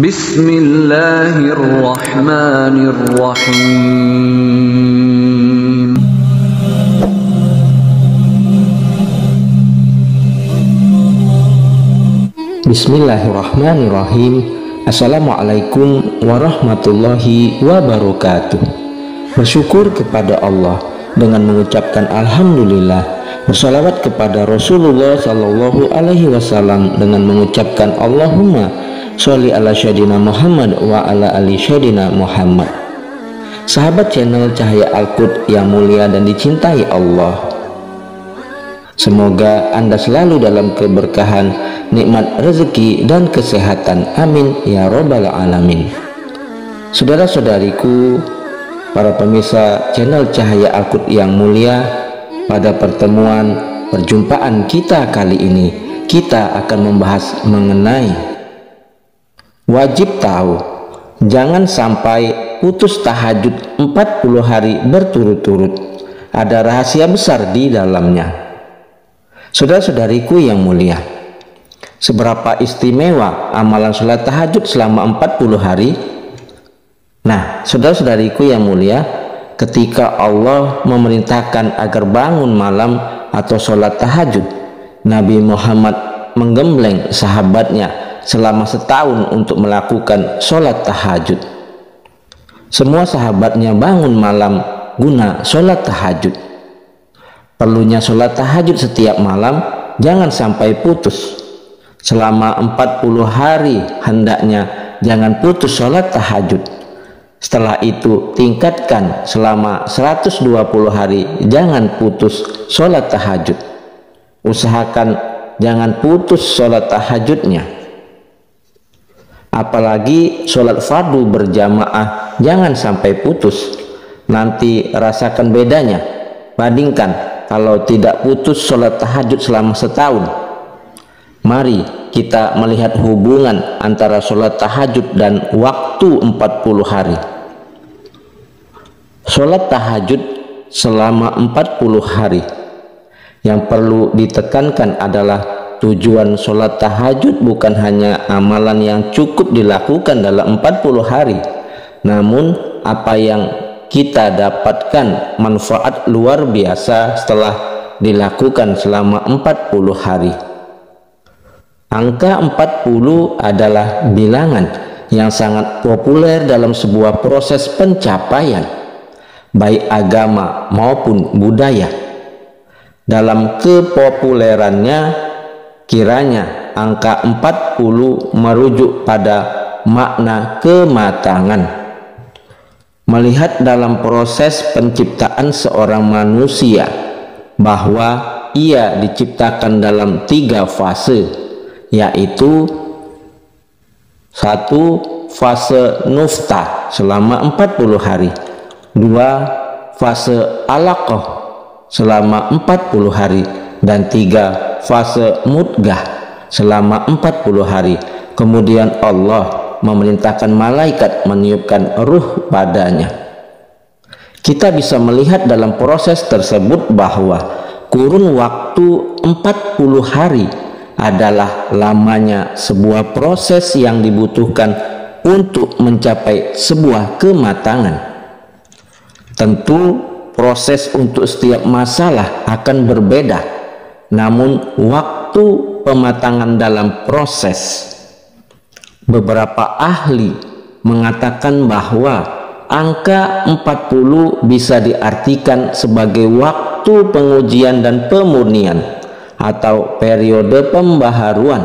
Bismillahirrahmanirrahim. Bismillahirrahmanirrahim. Assalamualaikum warahmatullahi wabarakatuh. Bersyukur kepada Allah dengan mengucapkan alhamdulillah. Bersalawat kepada Rasulullah sallallahu alaihi wasallam dengan mengucapkan Allahumma sholli ala syadina Muhammad wa ala ali syadina Muhammad. Sahabat channel Cahaya Al-Qud yang mulia dan dicintai Allah, semoga Anda selalu dalam keberkahan, nikmat rezeki dan kesehatan. Amin ya robbal alamin. Saudara-saudariku, para pemirsa channel Cahaya Al-Qud yang mulia, pada perjumpaan kita kali ini, kita akan membahas mengenai wajib tahu, jangan sampai putus tahajud 40 hari berturut-turut. Ada rahasia besar di dalamnya. Saudara-saudariku yang mulia, seberapa istimewa amalan sholat tahajud selama 40 hari? Nah, saudara-saudariku yang mulia, ketika Allah memerintahkan agar bangun malam atau sholat tahajud, Nabi Muhammad menggembleng sahabatnya selama setahun untuk melakukan sholat tahajud. Semua sahabatnya bangun malam guna sholat tahajud. Perlunya sholat tahajud setiap malam, jangan sampai putus. Selama 40 hari hendaknya jangan putus sholat tahajud. Setelah itu tingkatkan selama 120 hari, jangan putus sholat tahajud. Usahakan jangan putus sholat tahajudnya. Apalagi sholat fardu berjamaah, jangan sampai putus. Nanti rasakan bedanya. Bandingkan kalau tidak putus sholat tahajud selama setahun. Mari kita melihat hubungan antara sholat tahajud dan waktu 40 hari. Sholat tahajud selama 40 hari. Yang perlu ditekankan adalah tujuan sholat tahajud bukan hanya amalan yang cukup dilakukan dalam 40 hari, namun apa yang kita dapatkan manfaat luar biasa setelah dilakukan selama 40 hari. Angka 40 adalah bilangan yang sangat populer dalam sebuah proses pencapaian, baik agama maupun budaya. Dalam kepopulerannya, kiranya angka 40 merujuk pada makna kematangan. Melihat dalam proses penciptaan seorang manusia bahwa ia diciptakan dalam 3 fase, yaitu 1. Fase nuftah selama 40 hari, 2. Fase alaqah selama 40 hari, dan 3. Fase mudghah selama 40 hari. Kemudian Allah memerintahkan malaikat meniupkan ruh padanya. Kita bisa melihat dalam proses tersebut bahwa kurun waktu 40 hari adalah lamanya sebuah proses yang dibutuhkan untuk mencapai sebuah kematangan. Tentu proses untuk setiap masalah akan berbeda, namun waktu pematangan dalam proses, beberapa ahli mengatakan bahwa angka 40 bisa diartikan sebagai waktu pengujian dan pemurnian atau periode pembaharuan.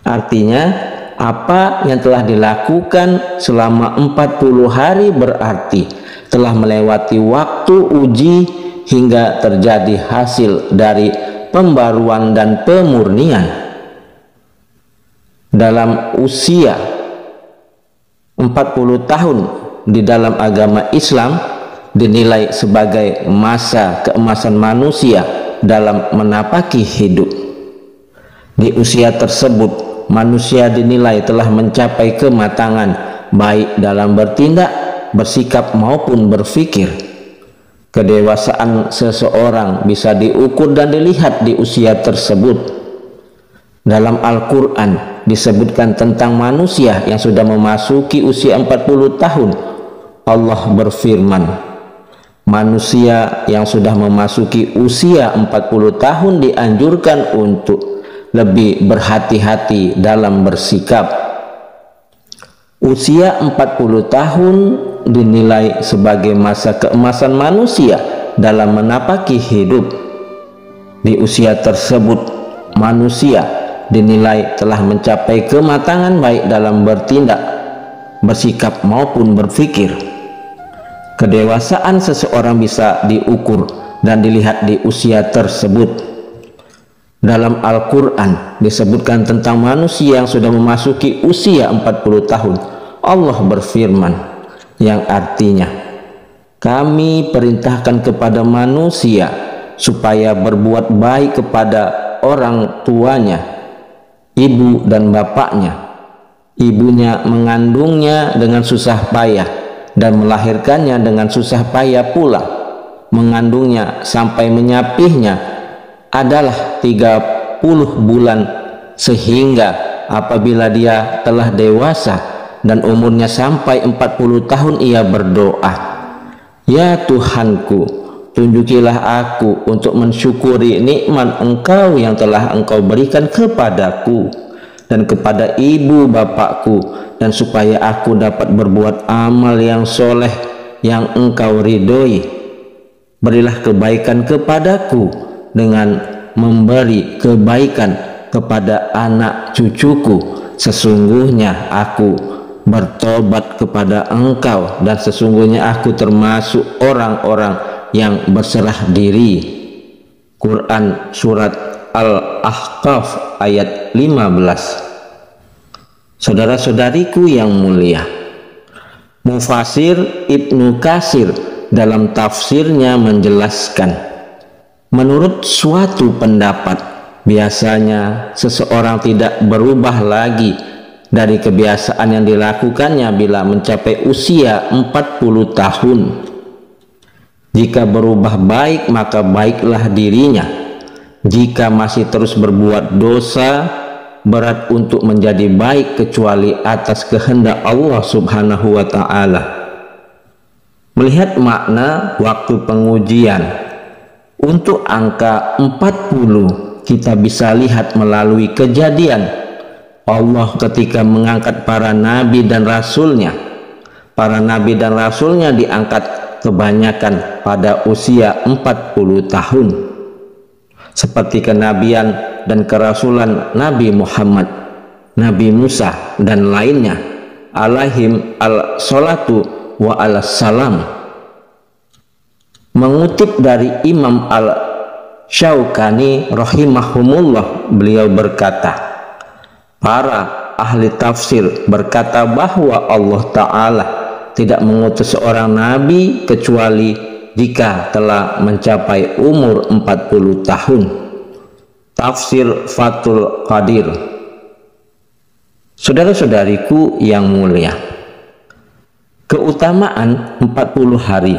Artinya, apa yang telah dilakukan selama 40 hari berarti telah melewati waktu uji hingga terjadi hasil dari pembaruan dan pemurnian. Dalam usia 40 tahun di dalam agama Islam dinilai sebagai masa keemasan manusia dalam menapaki hidup. Di usia tersebut, manusia dinilai telah mencapai kematangan baik dalam bertindak, bersikap maupun berpikir. Kedewasaan seseorang bisa diukur dan dilihat di usia tersebut. Dalam Al-Quran disebutkan tentang manusia yang sudah memasuki usia 40 tahun. Allah berfirman, manusia yang sudah memasuki usia 40 tahun dianjurkan untuk lebih berhati-hati dalam bersikap. Usia 40 tahun dinilai sebagai masa keemasan manusia dalam menapaki hidup. Di usia tersebut, manusia dinilai telah mencapai kematangan baik dalam bertindak, bersikap maupun berpikir. Kedewasaan seseorang bisa diukur dan dilihat di usia tersebut. Dalam Al-Quran disebutkan tentang manusia yang sudah memasuki usia 40 tahun. Allah berfirman, yang artinya, kami perintahkan kepada manusia supaya berbuat baik kepada orang tuanya, ibu dan bapaknya. Ibunya mengandungnya dengan susah payah dan melahirkannya dengan susah payah pula. Mengandungnya sampai menyapihnya adalah 30 bulan, sehingga apabila dia telah dewasa dan umurnya sampai 40 tahun ia berdoa, ya Tuhanku, tunjukilah aku untuk mensyukuri nikmat Engkau yang telah Engkau berikan kepadaku dan kepada ibu bapakku, dan supaya aku dapat berbuat amal yang soleh yang Engkau ridhoi. Berilah kebaikan kepadaku dengan memberi kebaikan kepada anak cucuku. Sesungguhnya aku bertobat kepada Engkau dan sesungguhnya aku termasuk orang-orang yang berserah diri. Quran surat Al-Ahqaf ayat 15. Saudara-saudariku yang mulia, Mufasir Ibnu Katsir dalam tafsirnya menjelaskan, menurut suatu pendapat, biasanya seseorang tidak berubah lagi dari kebiasaan yang dilakukannya bila mencapai usia 40 tahun. Jika berubah baik, maka baiklah dirinya. Jika masih terus berbuat dosa, berat untuk menjadi baik kecuali atas kehendak Allah Subhanahu wa ta'ala. Melihat makna waktu pengujian, untuk angka 40 kita bisa lihat melalui kejadian Allah ketika mengangkat para nabi dan rasulnya. Para nabi dan rasulnya diangkat kebanyakan pada usia 40 tahun, seperti kenabian dan kerasulan Nabi Muhammad, Nabi Musa dan lainnya alaihim al-salatu wa al-salam. Mengutip dari Imam Al-Syaukani rahimahumullah, beliau berkata, para ahli tafsir berkata bahwa Allah Ta'ala tidak mengutus seorang nabi kecuali jika telah mencapai umur 40 tahun. Tafsir Fathul Qadir. Saudara-saudariku yang mulia, keutamaan 40 hari,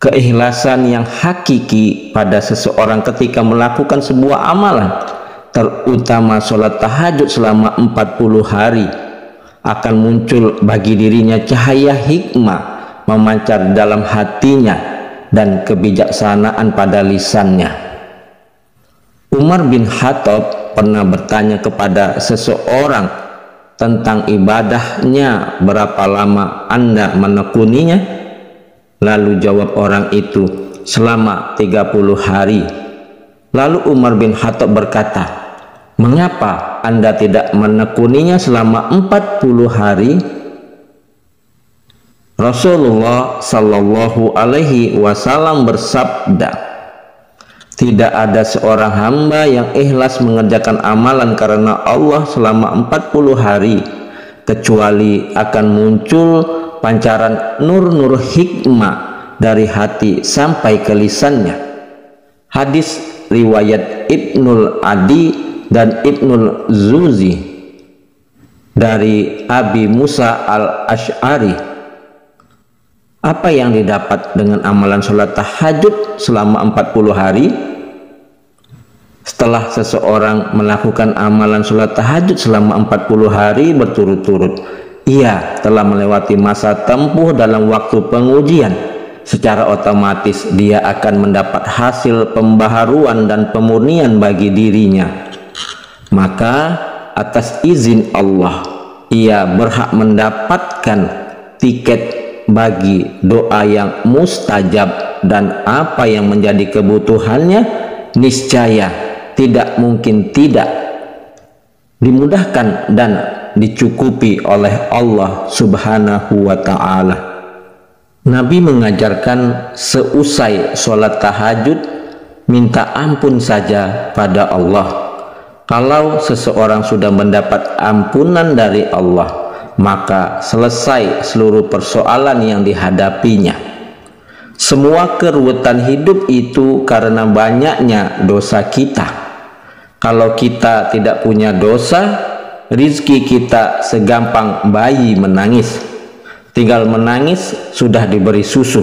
keikhlasan yang hakiki pada seseorang ketika melakukan sebuah amalan, terutama sholat tahajud selama 40 hari, akan muncul bagi dirinya cahaya hikmah memancar dalam hatinya dan kebijaksanaan pada lisannya. Umar bin Khattab pernah bertanya kepada seseorang tentang ibadahnya, berapa lama Anda menekuninya? Lalu jawab orang itu, selama 30 hari. Lalu Umar bin Khattab berkata, mengapa Anda tidak menekuninya selama 40 hari? Rasulullah Sallallahu Alaihi Wasallam bersabda, tidak ada seorang hamba yang ikhlas mengerjakan amalan karena Allah selama 40 hari, kecuali akan muncul pancaran nur-nur hikmah dari hati sampai ke lisannya. Hadis riwayat Ibnul Adi dan Ibnul Zuzi dari Abi Musa al-Ash'ari. Apa yang didapat dengan amalan sholat tahajud selama 40 hari? Setelah seseorang melakukan amalan sholat tahajud selama 40 hari berturut-turut, ia telah melewati masa tempuh dalam waktu pengujian. Secara otomatis dia akan mendapat hasil pembaharuan dan pemurnian bagi dirinya. Maka atas izin Allah, ia berhak mendapatkan tiket bagi doa yang mustajab, dan apa yang menjadi kebutuhannya niscaya tidak mungkin tidak dimudahkan dan dicukupi oleh Allah Subhanahu wa ta'ala. Nabi mengajarkan seusai sholat tahajud minta ampun saja pada Allah. Kalau seseorang sudah mendapat ampunan dari Allah, maka selesai seluruh persoalan yang dihadapinya. Semua keruwetan hidup itu karena banyaknya dosa kita. Kalau kita tidak punya dosa, rizki kita segampang bayi menangis. Tinggal menangis sudah diberi susu.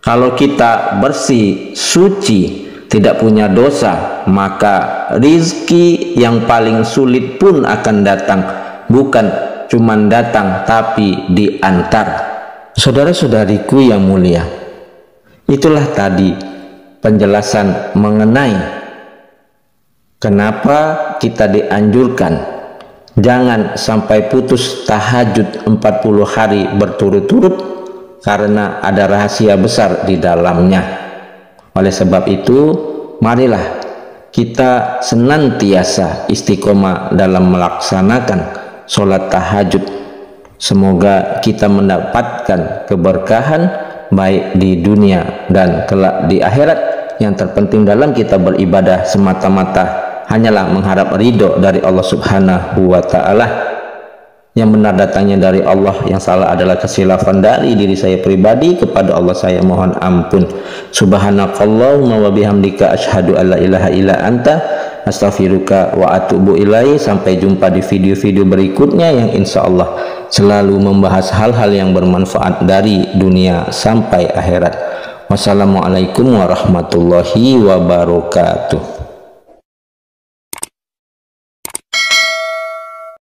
Kalau kita bersih, suci, tidak punya dosa, maka rizki yang paling sulit pun akan datang. Bukan cuman datang, tapi diantar. Saudara-saudariku yang mulia, itulah tadi penjelasan mengenai kenapa kita dianjurkan jangan sampai putus tahajud 40 hari berturut-turut, karena ada rahasia besar di dalamnya. Oleh sebab itu, marilah kita senantiasa istiqomah dalam melaksanakan sholat tahajud. Semoga kita mendapatkan keberkahan baik di dunia dan kelak di akhirat. Yang terpenting dalam kita beribadah semata-mata hanyalah mengharap ridho dari Allah Subhanahu wa ta'ala. Yang benar datangnya dari Allah, yang salah adalah kesilafan dari diri saya pribadi. Kepada Allah saya mohon ampun. Subhanakallahumma wa bihamdika asyhadu an la ilaha illa anta astaghfiruka wa atubu ilaihi. Sampai jumpa di video-video berikutnya yang insya Allah selalu membahas hal-hal yang bermanfaat dari dunia sampai akhirat. Wassalamualaikum warahmatullahi wabarakatuh.